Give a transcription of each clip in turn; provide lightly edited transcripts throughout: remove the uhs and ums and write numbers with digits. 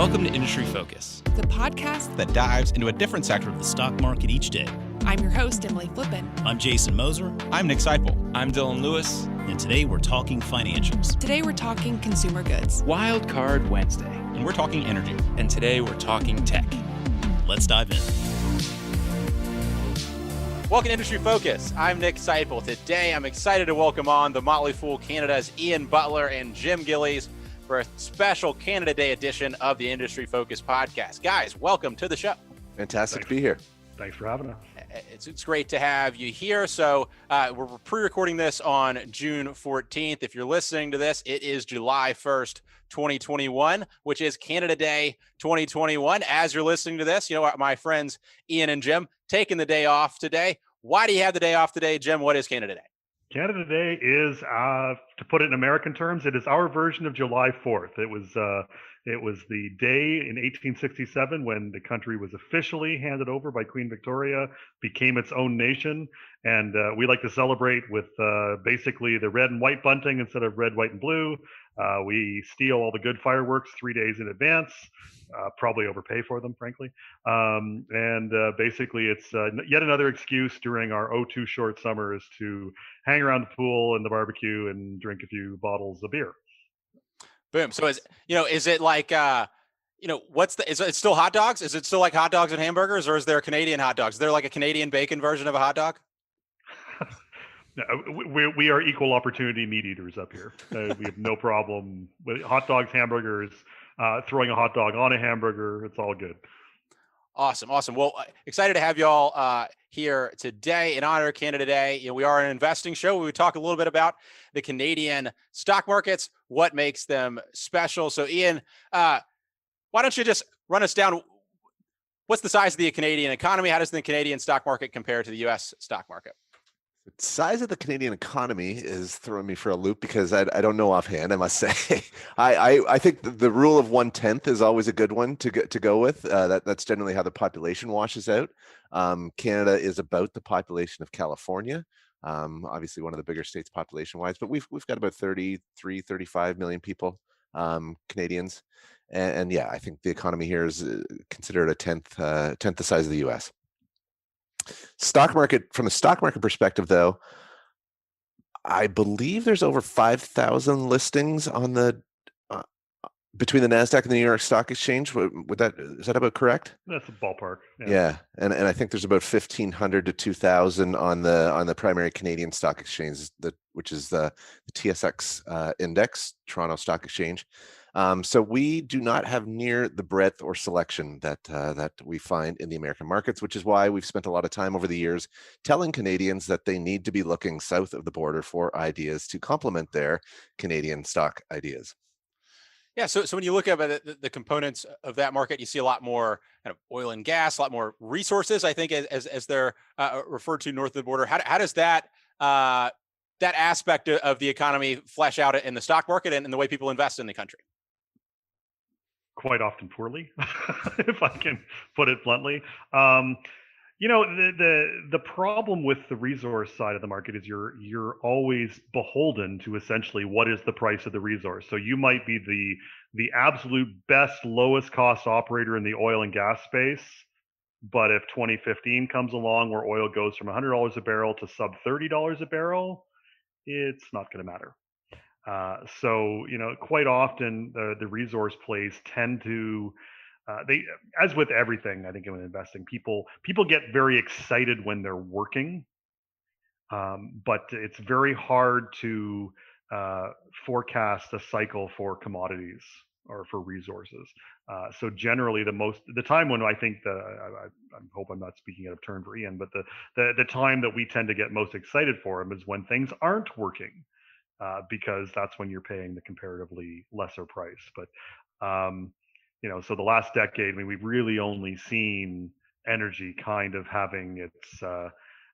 Welcome to Industry Focus, the podcast that dives into a different sector of the stock market each day. I'm your host, Emily Flippin. I'm Jason Moser. I'm Nick Seipel. I'm Dylan Lewis. And today we're talking financials. Today we're talking consumer goods. Wild Card Wednesday. And we're talking energy. And today we're talking tech. Let's dive in. Welcome to Industry Focus. I'm Nick Seipel. Today I'm excited to welcome on the Motley Fool Canada's Iain Butler and Jim Gillies for a special Canada Day edition of the Industry Focus podcast. Guys, welcome to the show. Fantastic to be here. Thanks for having us. It's great to have you here. So we're pre-recording this on June 14th. If you're listening to this, it is July 1st, 2021, which is Canada Day 2021. As you're listening to this, you know what, my friends Iain and Jim taking the day off today. Why do you have the day off today, Jim? What is Canada Day? Canada Day is, to put it in American terms, it is our version of July 4th. It was the day in 1867 when the country was officially handed over by Queen Victoria, became its own nation, and we like to celebrate with basically the red and white bunting instead of red, white, and blue. We steal all the good fireworks 3 days in advance, probably overpay for them, frankly. Basically, it's yet another excuse during our too short summers to hang around the pool and the barbecue and drink a few bottles of beer. Boom. So is it like, is it still hot dogs? Is it still like hot dogs and hamburgers, or is there Canadian hot dogs? Is there like a Canadian bacon version of a hot dog? No, we are equal opportunity meat eaters up here. We have no problem with hot dogs, hamburgers, throwing a hot dog on a hamburger. It's all good. Awesome. Well, excited to have you all here today in honor of Canada Day. We are an investing show. We talk a little bit about the Canadian stock markets, what makes them special. So, Iain, why don't you just run us down? What's the size of the Canadian economy? How does the Canadian stock market compare to the U.S. stock market? The size of the Canadian economy is throwing me for a loop because I don't know offhand, I must say. I think the rule of 1/10 is always a good one to go with. That's generally how the population washes out. Canada is about the population of California, obviously one of the bigger states population-wise, but we've got about 33, 35 million people, Canadians. And yeah, I think the economy here is considered a tenth the size of the U.S. From a stock market perspective, though, I believe there's over 5,000 listings on the between the NASDAQ and the New York Stock Exchange. Is that about correct? That's a ballpark. Yeah. And I think there's about 1,500 to 2,000 on the primary Canadian stock exchange, which is the TSX index, Toronto Stock Exchange. So we do not have near the breadth or selection that we find in the American markets, which is why we've spent a lot of time over the years telling Canadians that they need to be looking south of the border for ideas to complement their Canadian stock ideas. Yeah, so when you look at the components of that market, you see a lot more kind of oil and gas, a lot more resources, I think, as they're referred to north of the border. How does that aspect of the economy flesh out in the stock market and in the way people invest in the country? Quite often poorly, if I can put it bluntly. The problem with the resource side of the market is you're always beholden to essentially what is the price of the resource. So you might be the absolute best, lowest cost operator in the oil and gas space, but if 2015 comes along where oil goes from $100 a barrel to sub $30 a barrel, it's not going to matter. So quite often the resource plays tend to as with everything, I think in investing, people get very excited when they're working, but it's very hard to forecast a cycle for commodities or for resources. So generally, the time when I think I hope I'm not speaking out of turn for Iain, but the time that we tend to get most excited for them is when things aren't working, because that's when you're paying the comparatively lesser price. But so the last decade, I mean, we've really only seen energy kind of having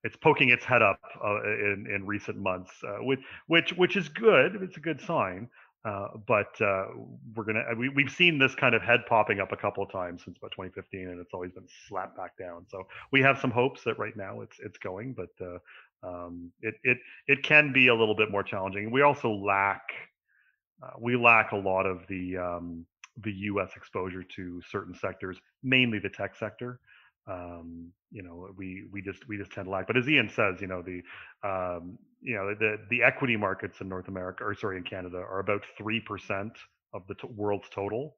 it's poking its head up in recent months, which is good. It's a good sign. But we've seen this kind of head popping up a couple of times since about 2015, and it's always been slapped back down. So we have some hopes that right now it's going, but it can be a little bit more challenging. We also lack a lot of the the U.S. exposure to certain sectors, mainly the tech sector. We just tend to lag. But as Iain says, the equity markets in North America, or sorry, in Canada, are about 3% of the world's total.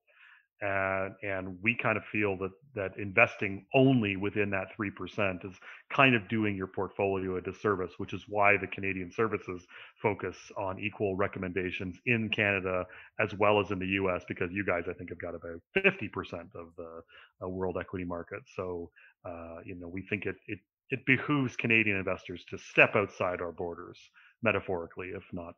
And we kind of feel that investing only within that 3% is kind of doing your portfolio a disservice, which is why the Canadian services focus on equal recommendations in Canada as well as in the US, because you guys, I think, have got about 50% of the world equity market. So, we think it behooves Canadian investors to step outside our borders, metaphorically, if not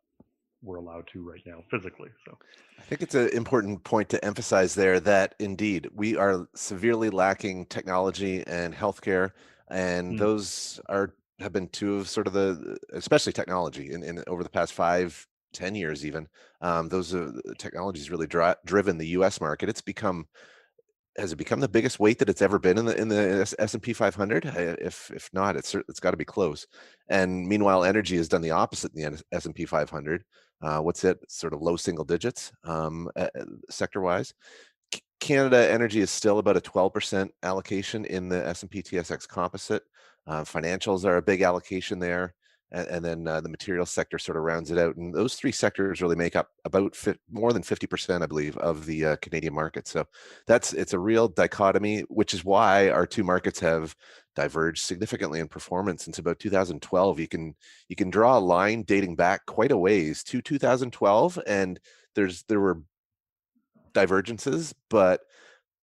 we're allowed to right now physically. So I think it's an important point to emphasize there that indeed we are severely lacking technology and healthcare, and those have been two of sort of especially technology in over the past 5-10 years even. Those are technologies really driven the U.S. market. Has it become the biggest weight that it's ever been in the S&P 500? If not, it's got to be close. And meanwhile, energy has done the opposite in the S&P 500. What's it? Sort of low single digits sector-wise. Canada energy is still about a 12% allocation in the S&P TSX Composite. Financials are a big allocation there. And then the materials sector sort of rounds it out. And those three sectors really make up about more than 50%, I believe, of the Canadian market. So it's a real dichotomy, which is why our two markets have diverged significantly in performance since about 2012. You can draw a line dating back quite a ways to 2012, and there were divergences, but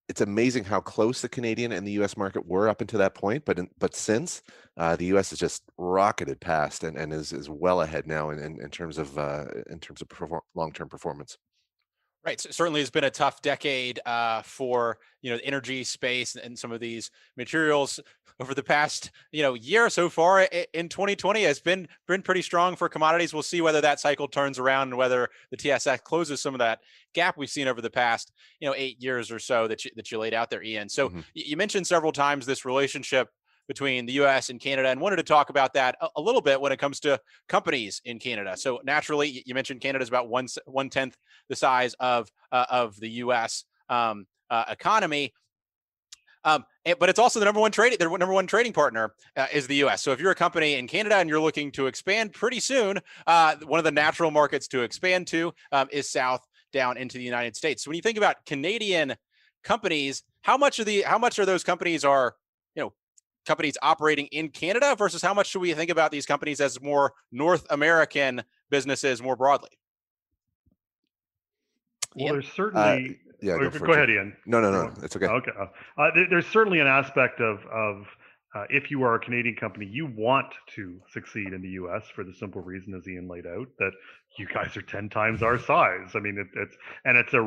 it's amazing how close the Canadian and the U.S. market were up until that point. But since the U.S. has just rocketed past and is well ahead now in terms of long-term performance. Right. So certainly it's been a tough decade for, the energy space and some of these materials over the past, year so far in 2020 has been pretty strong for commodities. We'll see whether that cycle turns around and whether the TSX closes some of that gap we've seen over the past, 8 years or so that you laid out there, Iain. So you mentioned several times this relationship between the U.S. and Canada, and wanted to talk about that a little bit when it comes to companies in Canada. So naturally, you mentioned Canada is about 1/10 the size of the U.S. Economy, but it's also the number one trading partner is the U.S. So if you're a company in Canada and you're looking to expand pretty soon, one of the natural markets to expand to is south down into the United States. So when you think about Canadian companies, how much are those companies companies operating in Canada versus how much should we think about these companies as more North American businesses more broadly? Well, there's certainly. Yeah, go ahead, Iain. No, it's okay. Okay. There's certainly an aspect of if you are a Canadian company, you want to succeed in the U.S. for the simple reason, as Iain laid out, that you guys are 10 times our size. I mean, it's a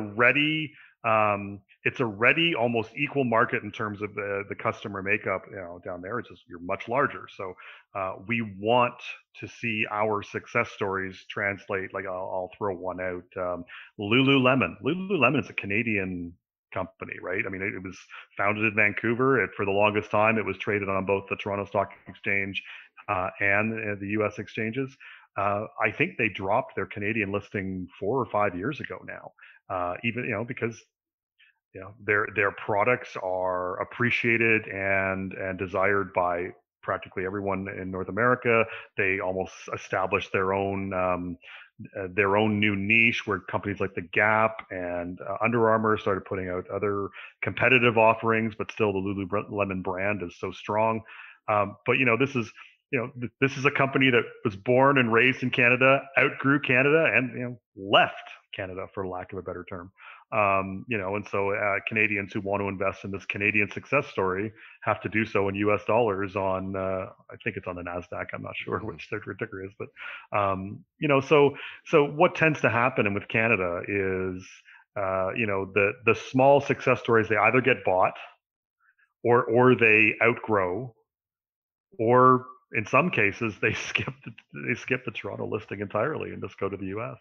ready almost equal market in terms of the customer makeup. Down there, it's just you're much larger. So we want to see our success stories translate. Like I'll throw one out. Lululemon. Lululemon is a Canadian company, right? I mean, it was founded in Vancouver. For the longest time, it was traded on both the Toronto Stock Exchange and the U.S. exchanges. I think they dropped their Canadian listing 4 or 5 years ago now. Even because their products are appreciated and desired by practically everyone in North America. They almost established their own new niche, where companies like the Gap and Under Armour started putting out other competitive offerings, but still the Lululemon brand is so strong. But this is a company that was born and raised in Canada, outgrew Canada, and left Canada, for lack of a better term. And so Canadians who want to invest in this Canadian success story have to do so in U.S. dollars on, I think it's on the NASDAQ. I'm not sure which their ticker is, but, so what tends to happen with Canada is, the small success stories, they either get bought or they outgrow, or in some cases they skip the Toronto listing entirely and just go to the U.S.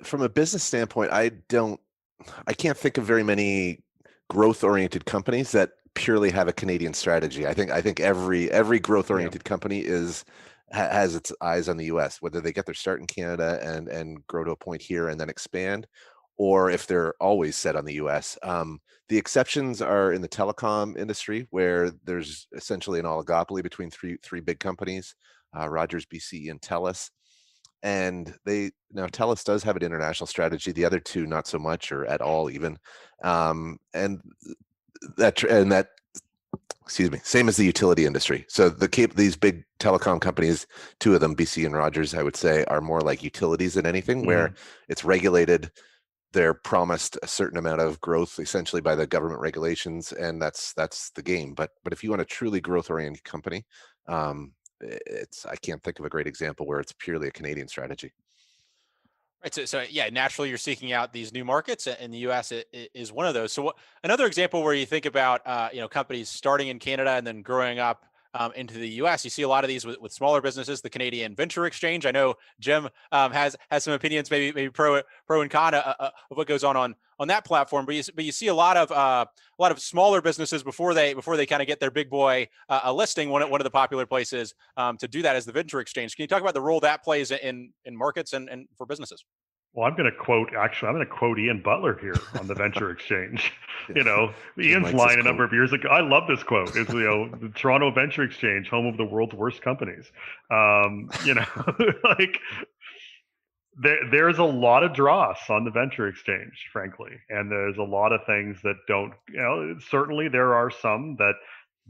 From a business standpoint, I can't think of very many growth-oriented companies that purely have a Canadian strategy. I think every growth-oriented company has its eyes on the U.S., whether they get their start in Canada and grow to a point here and then expand, or if they're always set on the US. The exceptions are in the telecom industry, where there's essentially an oligopoly between three big companies, Rogers, BCE, and TELUS. And TELUS does have an international strategy. The other two, not so much, or at all, even. And that excuse me, same as the utility industry. So these big telecom companies, two of them, BC and Rogers, I would say, are more like utilities than anything, where it's regulated. They're promised a certain amount of growth essentially by the government regulations, and that's the game. But if you want a truly growth-oriented company, I can't think of a great example where it's purely a Canadian strategy. Right. So yeah, naturally you're seeking out these new markets, and the U.S. Is one of those. So another example where you think about companies starting in Canada and then growing up into the U.S. You see a lot of these with smaller businesses. The Canadian Venture Exchange. I know Jim has some opinions, maybe pro and con of what goes on that platform. But you see a lot of smaller businesses before they kind of get their big boy a listing. One of the popular places to do that is the Venture Exchange. Can you talk about the role that plays in markets and for businesses? Well, I'm going to quote Iain Butler here on the Venture Exchange. Ian's line a number of years ago. I love this quote. It's, the Toronto Venture Exchange, home of the world's worst companies. Like there's a lot of dross on the Venture Exchange, frankly. And there's a lot of things that don't, certainly there are some that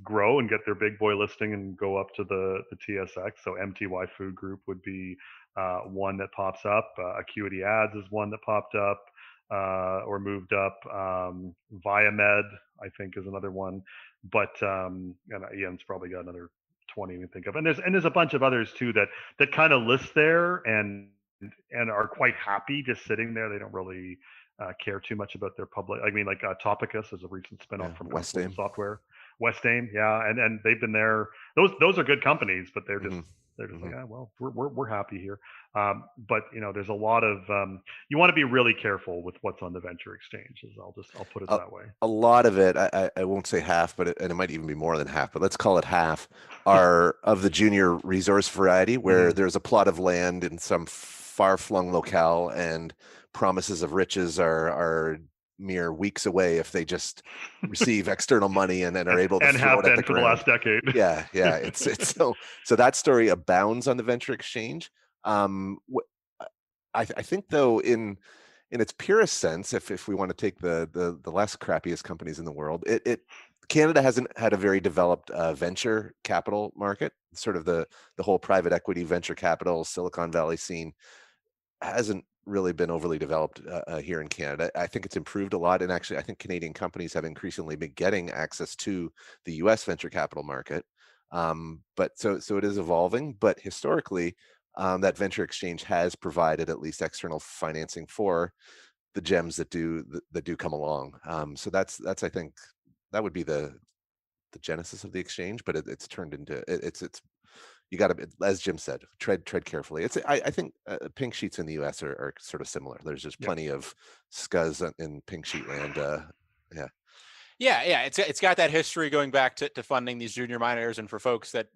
grow and get their big boy listing and go up to the TSX. So MTY Food Group would be one that pops up. Acuity Ads is one that popped up or moved up. Viamed, I think, is another one. But and Ian's probably got another 20 we think of. And there's a bunch of others too that kind of list there and are quite happy just sitting there. They don't really care too much about their public. I mean, like Topicus is a recent spinoff from Westaim Software. Westaim, yeah, and they've been there. Those are good companies, but they're just like, well, we're happy here. But there's a lot of you want to be really careful with what's on the Venture Exchanges. I'll put it that way. A lot of it, I won't say half, but it might even be more than half. But let's call it half, are of the junior resource variety, where there's a plot of land in some far-flung locale, and promises of riches are mere weeks away if they just receive external money and then are able to throw it at the ground. The last decade. Yeah. It's so that story abounds on the Venture Exchange. I think though, in its purest sense, if we want to take the less crappiest companies in the world, Canada hasn't had a very developed venture capital market. Sort of the whole private equity venture capital Silicon Valley scene hasn't really been overly developed here in Canada. I think it's improved a lot, and actually I think Canadian companies have increasingly been getting access to the US venture capital market. But so it is evolving, but historically that Venture Exchange has provided at least external financing for the gems that do come along. So that's I think that would be the genesis of the exchange, but it's turned into it's you got to, as Jim said, tread carefully. I think pink sheets in the U.S. are sort of similar. There's just plenty of scuzz in pink sheet land. Yeah. It's got that history going back to funding these junior miners. And for folks that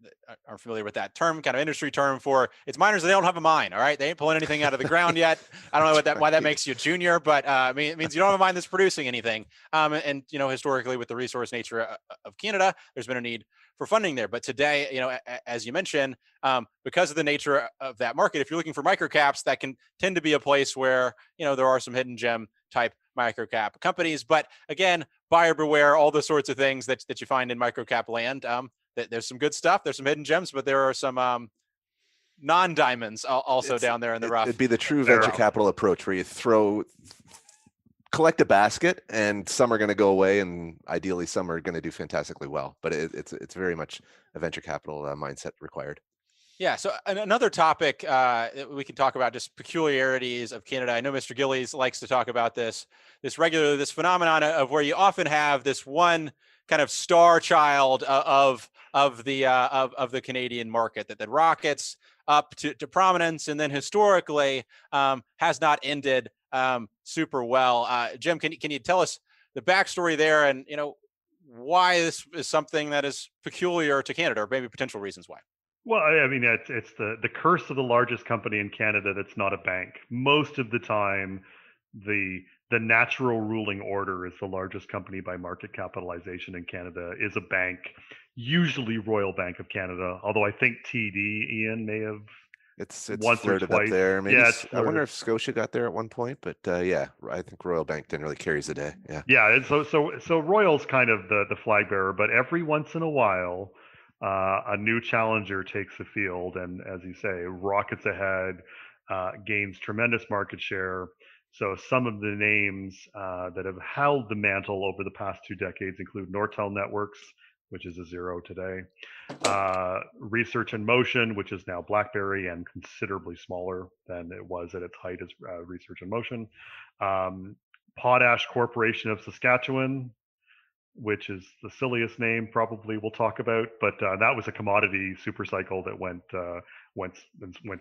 are familiar with that term, kind of industry term for it's miners that they don't have a mine. All right, they ain't pulling anything out of the ground yet. I don't know why that makes you a junior, but it means you don't have a mine that's producing anything. And historically, with the resource nature of Canada, there's been a need for funding there. But today, as you mentioned, because of the nature of that market, if you're looking for microcaps, that can tend to be a place where there are some hidden gem type microcap companies. But again, buyer beware, all the sorts of things that you find in microcap land. There's some good stuff. There's some hidden gems, but there are some non-diamonds also down there in the rough. It'd be the true venture capital approach, where you collect a basket, and some are going to go away, and ideally some are going to do fantastically well. But it's very much a venture capital mindset required. Yeah. So another topic we can talk about, just peculiarities of Canada. I know Mr. Gillies likes to talk about this regularly, this phenomenon of where you often have this one kind of star child of the Canadian market that rockets up to prominence, and then historically has not ended super well. Jim, can you tell us the backstory there, and why this is something that is peculiar to Canada, or maybe potential reasons why? Well, I mean, it's the curse of the largest company in Canada that's not a bank. Most of the time, the natural ruling order is the largest company by market capitalization in Canada is a bank, usually Royal Bank of Canada. Although I think TD, Ian, may have It's once or flirted up twice. there. Maybe Yeah, it's I wonder flirted. if Scotia got there at one point, but yeah, I think Royal Bank generally carries the day. Yeah. Yeah, and so Royal's kind of the flag bearer, but every once in a while, a new challenger takes the field, and as you say, rockets ahead, gains tremendous market share. So some of the names that have held the mantle over the past 2 decades include Nortel Networks, which is a zero today, Research in Motion, which is now BlackBerry and considerably smaller than it was at its height as Research in Motion. Potash Corporation of Saskatchewan, which is the silliest name probably we'll talk about, but that was a commodity super cycle that went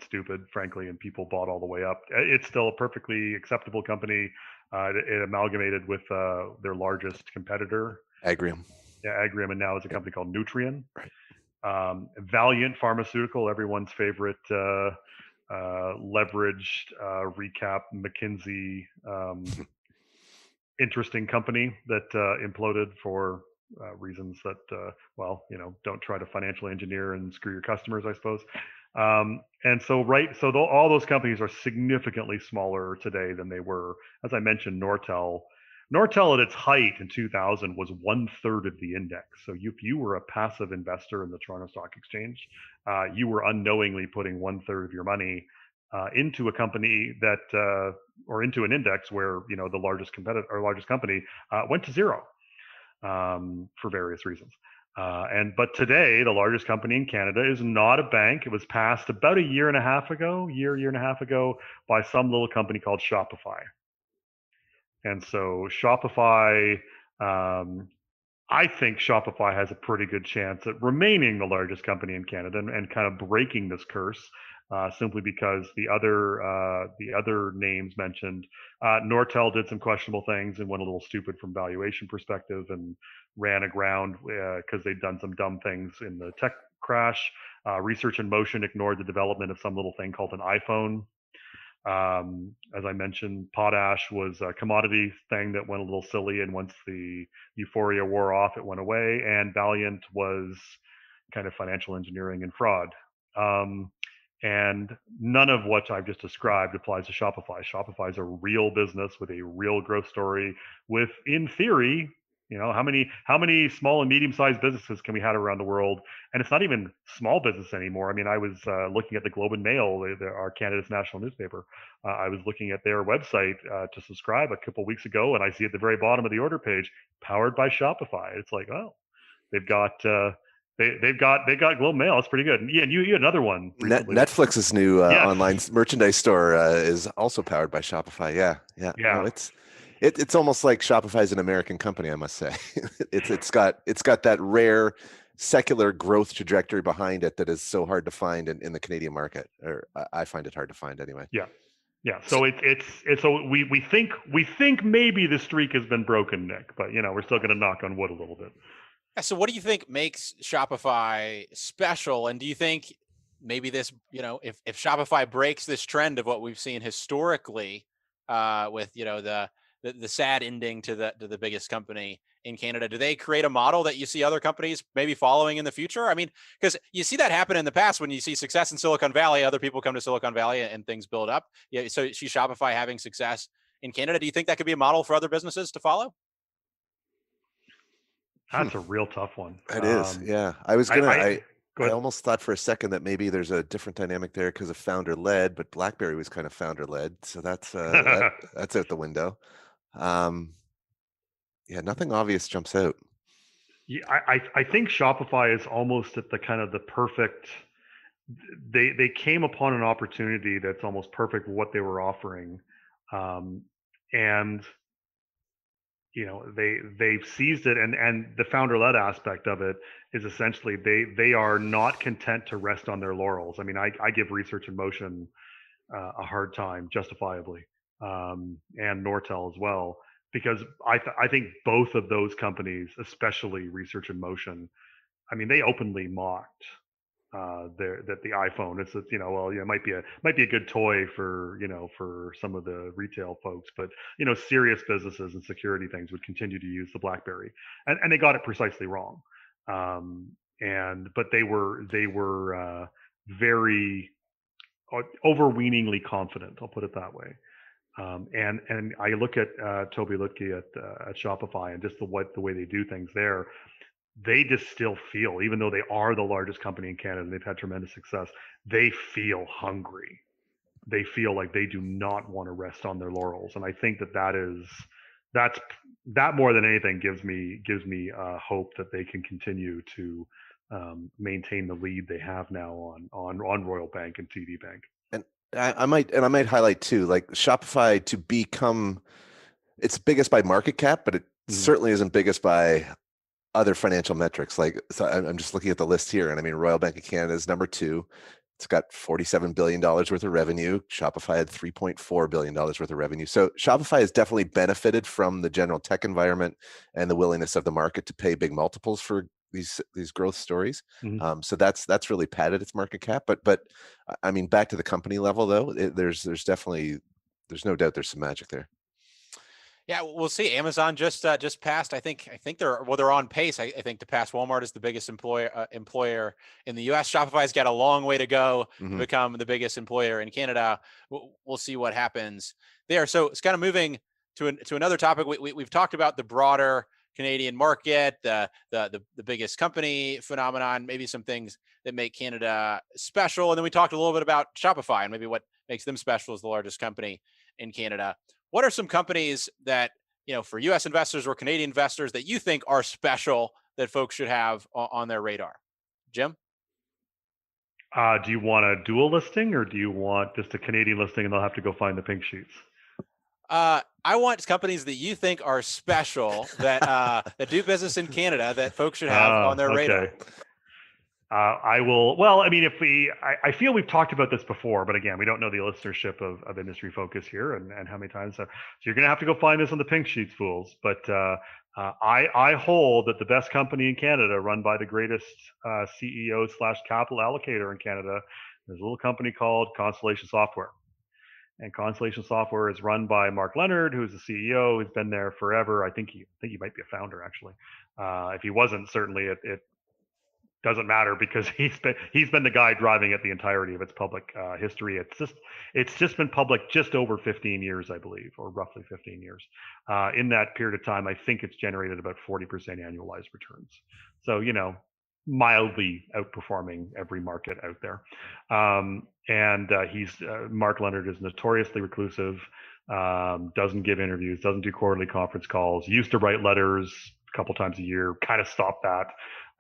stupid, frankly, and people bought all the way up. It's still a perfectly acceptable company. It amalgamated with their largest competitor, Agrium. yeah, Agrium, and now is a company called Nutrien. Right. Valiant Pharmaceutical, everyone's favorite leveraged recap McKinsey interesting company that imploded for reasons that, well, don't try to financially engineer and screw your customers, I suppose. And so, all those companies are significantly smaller today than they were. As I mentioned, Nortel at its height in 2000 was 1/3 of the index. So if you were a passive investor in the Toronto Stock Exchange, you were unknowingly putting 1/3 of your money into a company that, or into an index where the largest competitor or largest company went to zero for various reasons. But today, the largest company in Canada is not a bank. It was passed about a year and a half ago by some little company called Shopify. And so Shopify, I think Shopify has a pretty good chance at remaining the largest company in Canada and kind of breaking this curse, simply because the other names mentioned, Nortel did some questionable things and went a little stupid from valuation perspective and ran aground because they'd done some dumb things in the tech crash. Research in Motion ignored the development of some little thing called an iPhone. As I mentioned, potash was a commodity thing that went a little silly, and once the euphoria wore off, it went away. And Valiant was kind of financial engineering and fraud. And none of what I've just described applies to Shopify. Shopify is a real business with a real growth story with, in theory, how many small and medium-sized businesses can we have around the world? And it's not even small business anymore. I mean, I was looking at the Globe and Mail, our Canada's national newspaper. I was looking at their website to subscribe a couple weeks ago, and I see at the very bottom of the order page, powered by Shopify. It's like, oh, they've got Globe Mail. That's pretty good. Yeah, and you had another one recently. Netflix's new Yes. online merchandise store is also powered by Shopify. Yeah. No, it's almost like Shopify is an American company, I must say. it's got that rare secular growth trajectory behind it that is so hard to find in the Canadian market, or I find it hard to find anyway. Yeah. So so we think maybe the streak has been broken, Nick, but we're still going to knock on wood a little bit. So what do you think makes Shopify special? And do you think maybe this, if Shopify breaks this trend of what we've seen historically, with the sad ending to the biggest company in Canada, do they create a model that you see other companies maybe following in the future? I mean, because you see that happen in the past when you see success in Silicon Valley, other people come to Silicon Valley and things build up. Yeah. So you see Shopify having success in Canada. Do you think that could be a model for other businesses to follow? That's a real tough one. It is. Yeah. I was I almost thought for a second that maybe there's a different dynamic there because of founder led, but BlackBerry was kind of founder led. So that's that's out the window. Yeah, nothing obvious jumps out. Yeah, I think Shopify is almost at the kind of the perfect. They came upon an opportunity that's almost perfect for what they were offering, and they've seized it, and the founder-led aspect of it is essentially they are not content to rest on their laurels. I mean, I give Research in Motion a hard time, justifiably, and Nortel as well, because I think both of those companies, especially Research in Motion, I mean, they openly mocked that the iPhone it's it might be a good toy for for some of the retail folks, but serious businesses and security things would continue to use the BlackBerry, and they got it precisely wrong. But they were very overweeningly confident. I'll put it that way. And I look at Toby Lutke at Shopify, and just the way they do things there. They just still feel, even though they are the largest company in Canada and they've had tremendous success, they feel hungry. They feel like they do not want to rest on their laurels, and I think that more than anything gives me hope that they can continue to maintain the lead they have now on Royal Bank and TD Bank. And I might highlight too, like Shopify to become it's biggest by market cap, but it certainly isn't biggest by other financial metrics. Like, so I'm just looking at the list here, and I mean, Royal Bank of Canada is number 2. It's got $47 billion worth of revenue. Shopify had $3.4 billion worth of revenue. So Shopify has definitely benefited from the general tech environment and the willingness of the market to pay big multiples for these growth stories. So that's really padded its market cap. But I mean, back to the company level though, there's no doubt there's some magic there. Yeah, we'll see. Amazon just passed. I think they're on pace. I think to pass Walmart as the biggest employer in the U.S. Shopify's got a long way to go to become the biggest employer in Canada. We'll see what happens there. So it's kind of moving to another topic. We've talked about the broader Canadian market, the biggest company phenomenon, maybe some things that make Canada special, and then we talked a little bit about Shopify and maybe what makes them special as the largest company in Canada. What are some companies that, for U.S. investors or Canadian investors that you think are special that folks should have on their radar? Jim? Do you want a dual listing, or do you want just a Canadian listing and they'll have to go find the pink sheets? I want companies that you think are special that do business in Canada that folks should have on their radar. I will. Well, I mean, I feel we've talked about this before, but again, we don't know the listenership of Industry Focus here and how many times. So you're going to have to go find this on the pink sheets, fools. But I hold that the best company in Canada, run by the greatest CEO/capital allocator in Canada, is a little company called Constellation Software. And Constellation Software is run by Mark Leonard, who's the CEO. He's been there forever. I think he might be a founder, actually. If he wasn't, certainly it doesn't matter, because he's been the guy driving it the entirety of its public history. It's just been public just over 15 years, I believe, or roughly 15 years. In that period of time, I think it's generated about 40% annualized returns. So mildly outperforming every market out there. Mark Leonard is notoriously reclusive, doesn't give interviews, doesn't do quarterly conference calls, used to write letters a couple times a year, kind of stopped that,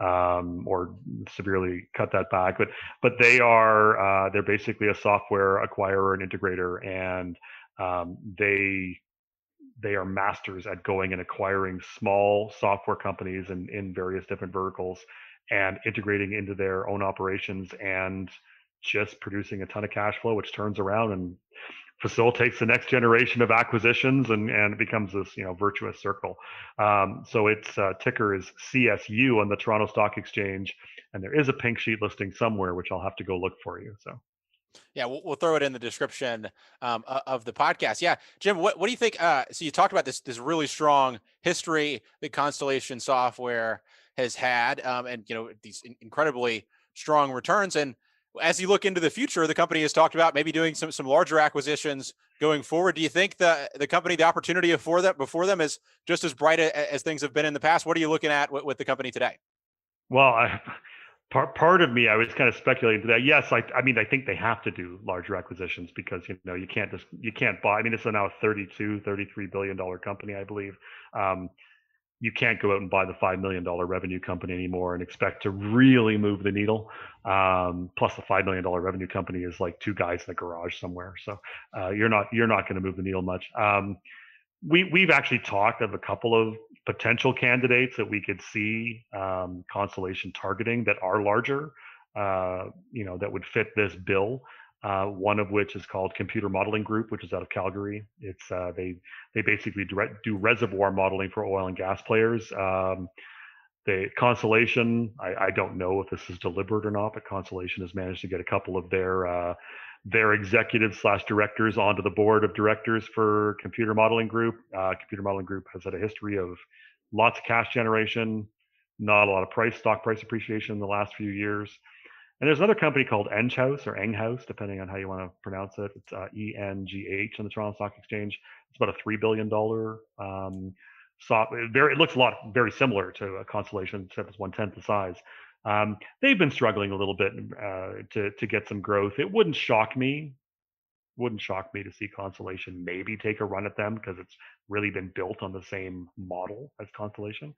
or severely cut that back. But they're basically a software acquirer and integrator, and they are masters at going and acquiring small software companies in various different verticals and integrating into their own operations and just producing a ton of cash flow, which turns around and facilitates the next generation of acquisitions, and it becomes this virtuous circle. So its ticker is CSU on the Toronto Stock Exchange, and there is a pink sheet listing somewhere, which I'll have to go look for you. So yeah, we'll throw it in the description of the podcast. Yeah, Jim, what do you think? So you talked about this really strong history that Constellation Software has had, and these incredibly strong returns. And as you look into the future, the company has talked about maybe doing some larger acquisitions going forward. Do you think the company, the opportunity before them is just as bright as things have been in the past? What are you looking at with the company today? Well, part of me, I was kind of speculating to that. Yes, I think they have to do larger acquisitions, because you can't buy. I mean, it's now a $32, $33 billion company, I believe. You can't go out and buy the $5 million revenue company anymore and expect to really move the needle. Plus, the $5 million revenue company is like two guys in a garage somewhere. So you're not going to move the needle much. We've actually talked of a couple of potential candidates that we could see Constellation targeting that are larger, that would fit this bill. One of which is called Computer Modeling Group, which is out of Calgary. It's they basically do reservoir modeling for oil and gas players. Constellation, I don't know if this is deliberate or not, but Constellation has managed to get a couple of their executives / directors onto the board of directors for Computer Modeling Group. Computer Modeling Group has had a history of lots of cash generation, not a lot of stock price appreciation in the last few years. And there's another company called Enghouse or Enghouse, depending on how you want to pronounce it. It's ENGH on the Toronto Stock Exchange. It's about a $3 billion it looks a lot very similar to a Constellation, except it's 1/10 the size. They've been struggling a little bit to get some growth. It wouldn't shock me to see Constellation maybe take a run at them, because it's really been built on the same model as Constellation.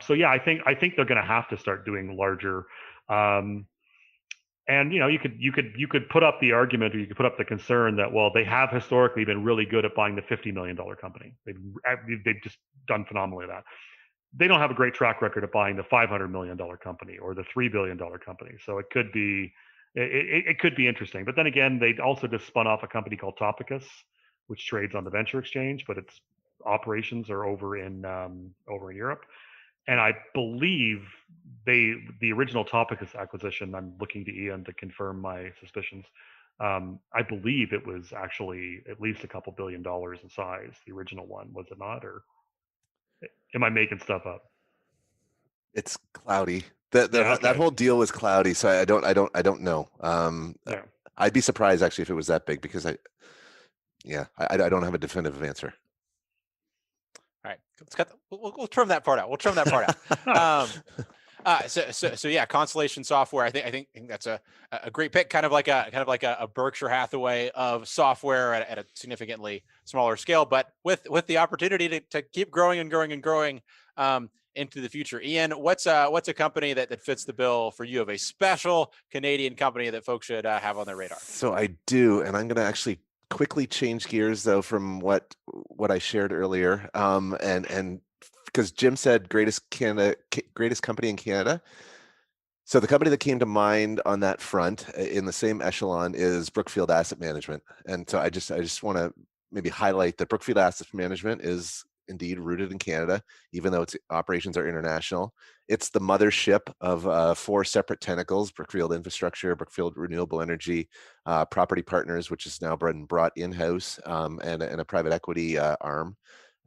So yeah, I think they're going to have to start doing larger. And you could put up the argument, or you could put up the concern that, well, they have historically been really good at buying the $50 million company. They've just done phenomenally at that. They don't have a great track record of buying the $500 million company or the $3 billion company. So it could be interesting. But then again, they also just spun off a company called Topicus, which trades on the venture exchange, but its operations are over in Europe. And I believe the original Topicus acquisition, I'm looking to Iain to confirm my suspicions. I believe it was actually at least a couple $2 billion in size. The original one, was it not? Or am I making stuff up? It's cloudy. That whole deal was cloudy, so I don't know. Yeah. I'd be surprised actually if it was that big, because I don't have a definitive answer. All right, we'll trim that part out. We'll trim that part out. So yeah, Constellation Software. I think that's a great pick. Kind of like a Berkshire Hathaway of software at a significantly smaller scale, but with the opportunity to keep growing and growing and growing into the future. Iain, what's a company that fits the bill for you, of a special Canadian company that folks should have on their radar? So I do, and I'm going to actually quickly change gears though from what I shared earlier, and because Jim said greatest company in Canada. So the company that came to mind on that front in the same echelon is Brookfield Asset Management. And so I just want to maybe highlight that Brookfield Asset Management is indeed rooted in Canada, even though its operations are international. It's the mothership of 4 separate tentacles: Brookfield Infrastructure, Brookfield Renewable Energy, Property Partners, which is now been brought in-house, and a private equity arm.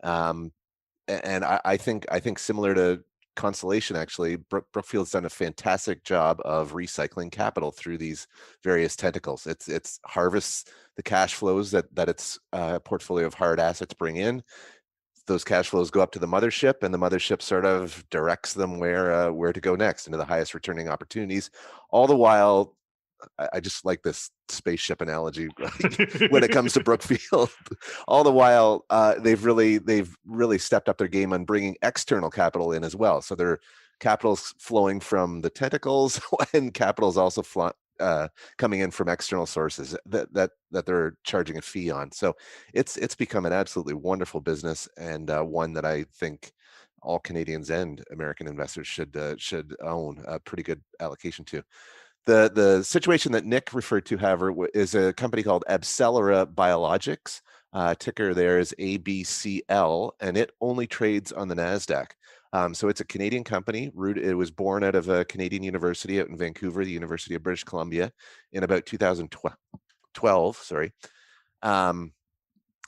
And I think similar to Constellation, actually, Brookfield's done a fantastic job of recycling capital through these various tentacles. It's harvests the cash flows that its portfolio of hard assets bring in. Those cash flows go up to the mothership, and the mothership sort of directs them where to go next, into the highest returning opportunities. All the while, I just like this spaceship analogy when it comes to Brookfield. All the while, they've really stepped up their game on bringing external capital in as well. So their capital's flowing from the tentacles, and capital's also coming in from external sources that they're charging a fee on. So it's become an absolutely wonderful business, and one that I think all Canadians and American investors should own a pretty good allocation to. The situation that Nick referred to, however, is a company called AbCellera Biologics. Ticker there is ABCL, and it only trades on the NASDAQ. So it's a Canadian company. It was born out of a Canadian university out in Vancouver, the University of British Columbia, in about 2012. Sorry.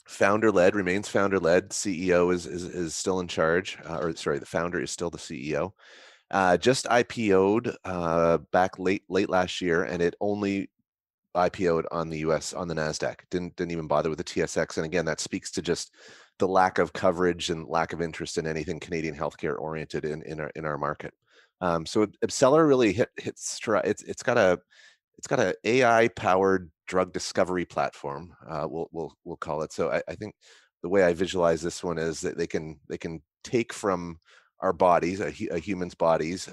Founder-led, remains founder-led. CEO is still in charge, or sorry, the founder is still the CEO. Just IPO'd back late last year, and it only IPO'd on the US, on the NASDAQ. Didn't even bother with the TSX. And again, that speaks to just the lack of coverage and lack of interest in anything Canadian healthcare oriented in our market. So AbCellera really hits stride. It's got a AI powered drug discovery platform. We'll call it. So I think the way I visualize this one is that they can take from our bodies, a human's bodies,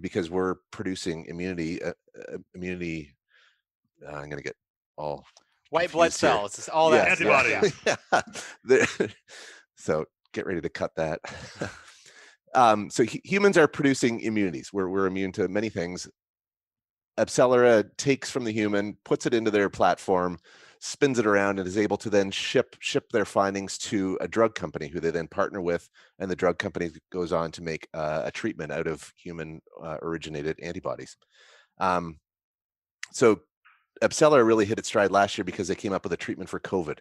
because we're producing immunity. I'm going to get all white blood cells. It's all that antibodies. Yeah. So get ready to cut that. So humans are producing immunities. We're immune to many things. AbCellera takes from the human, puts it into their platform, spins it around and is able to then ship their findings to a drug company who they then partner with, and the drug company goes on to make a treatment out of human originated antibodies. So AbCellera really hit its stride last year because they came up with a treatment for COVID.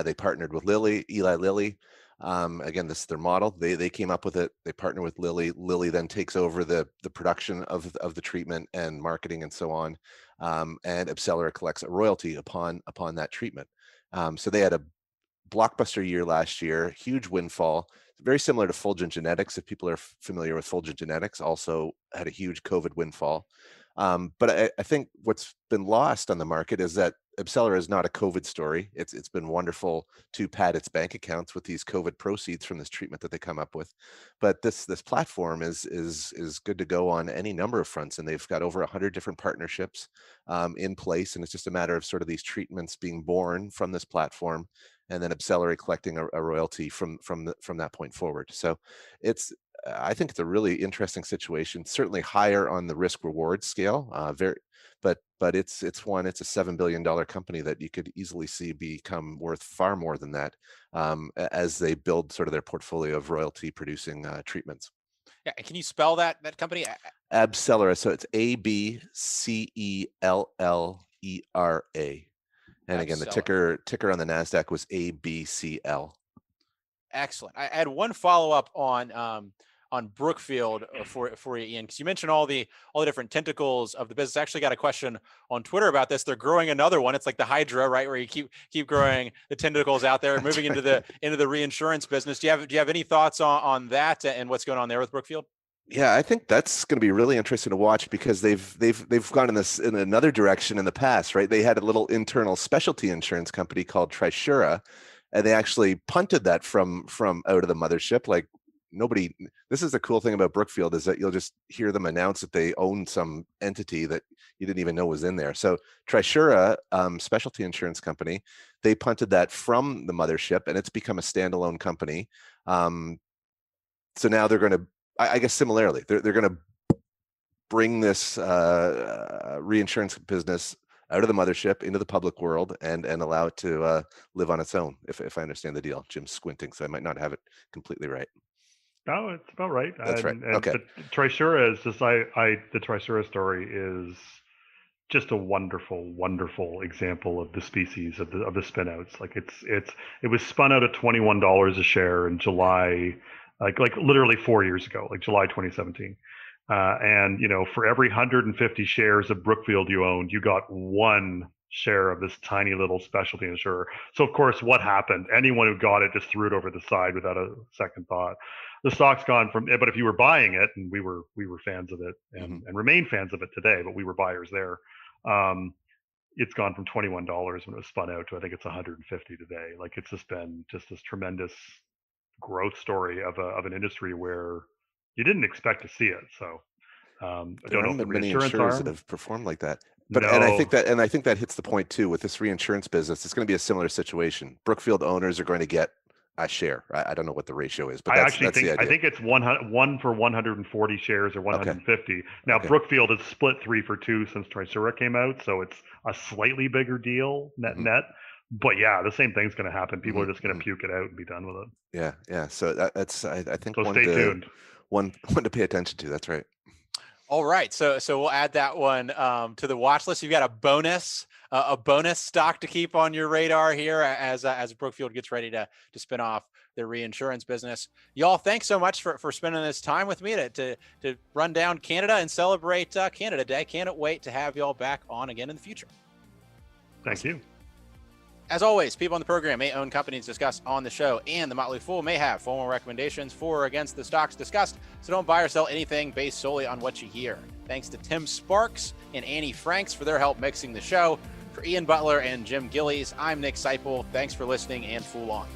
They partnered with Eli Lilly. Again, this is their model. They came up with it. They partner with Lilly. Lilly then takes over the production of the treatment and marketing and so on. And AbCellera collects a royalty upon that treatment. So they had a blockbuster year last year, huge windfall, very similar to Fulgent Genetics. If people are familiar with Fulgent Genetics, also had a huge COVID windfall. But I think what's been lost on the market is that AbCellera is not a COVID story. It's been wonderful to pad its bank accounts with these COVID proceeds from this treatment that they come up with. But this platform is good to go on any number of fronts, and they've got over 100 different partnerships in place, and it's just a matter of sort of these treatments being born from this platform, and then AbCellera collecting a royalty from that point forward. So I think it's a really interesting situation. Certainly higher on the risk reward scale. But it's a $7 billion company that you could easily see become worth far more than that as they build sort of their portfolio of royalty producing treatments. Yeah, and can you spell that company? AbCellera. So it's ABCELLERA. And again, the ticker on the NASDAQ was ABCL. Excellent. I had one follow-up on Brookfield for you, Iain, because you mentioned all the different tentacles of the business. I actually got a question on Twitter about this. They're growing another one. It's like the Hydra, right, where you keep growing the tentacles out there, moving into the reinsurance business. Do you have any thoughts on that and what's going on there with Brookfield? Yeah, I think that's going to be really interesting to watch because they've gone in another direction in the past, right? They had a little internal specialty insurance company called Trisura, and they actually punted that from out of the mothership. Like this is the cool thing about Brookfield is that you'll just hear them announce that they own some entity that you didn't even know was in there. So Trisura, specialty insurance company, they punted that from the mothership, and it's become a standalone company. So now they're going to, I guess similarly, they're going to bring this reinsurance business out of the mothership into the public world and allow it to live on its own, if I understand the deal. Jim's squinting, so I might not have it completely right. No, it's about right. That's right. Okay. But Trisura is just the Trisura story is just a wonderful, wonderful example of the species of the spinouts. Like it was spun out at $21 a share in July, like literally 4 years ago, like July 2017. And for every 150 shares of Brookfield you owned, you got one share of this tiny little specialty insurer. So of course, what happened? Anyone who got it just threw it over the side without a second thought. The stock's gone but if you were buying it, and we were fans of it and remain fans of it today, but we were buyers there. It's gone from $21 when it was spun out to I think it's 150 today. Like it's just been just this tremendous growth story of an industry where you didn't expect to see it. So I don't know if the many reinsurance insurers arm that have performed like that. But No. and I think that hits the point too with this reinsurance business. It's going to be a similar situation. Brookfield owners are going to get a share. I don't know what the ratio is, but that's the idea. I think it's one for 140 shares or 150. Okay. Now Okay. Brookfield has split 3 for 2 since Trisura came out, so it's a slightly bigger deal net. But yeah, the same thing's going to happen. People are just going to puke it out and be done with it. Yeah. So that's I think So stay tuned. One to pay attention to. That's right. All right, so we'll add that one to the watch list. You've got a bonus stock to keep on your radar here as Brookfield gets ready to spin off their reinsurance business. Y'all, thanks so much for spending this time with me to run down Canada and celebrate Canada Day. Can't wait to have y'all back on again in the future. Thank you. As always, people on the program may own companies discussed on the show, and the Motley Fool may have formal recommendations for or against the stocks discussed, so don't buy or sell anything based solely on what you hear. Thanks to Tim Sparks and Annie Franks for their help mixing the show. For Iain Butler and Jim Gillies, I'm Nick Seipel. Thanks for listening, and Fool on.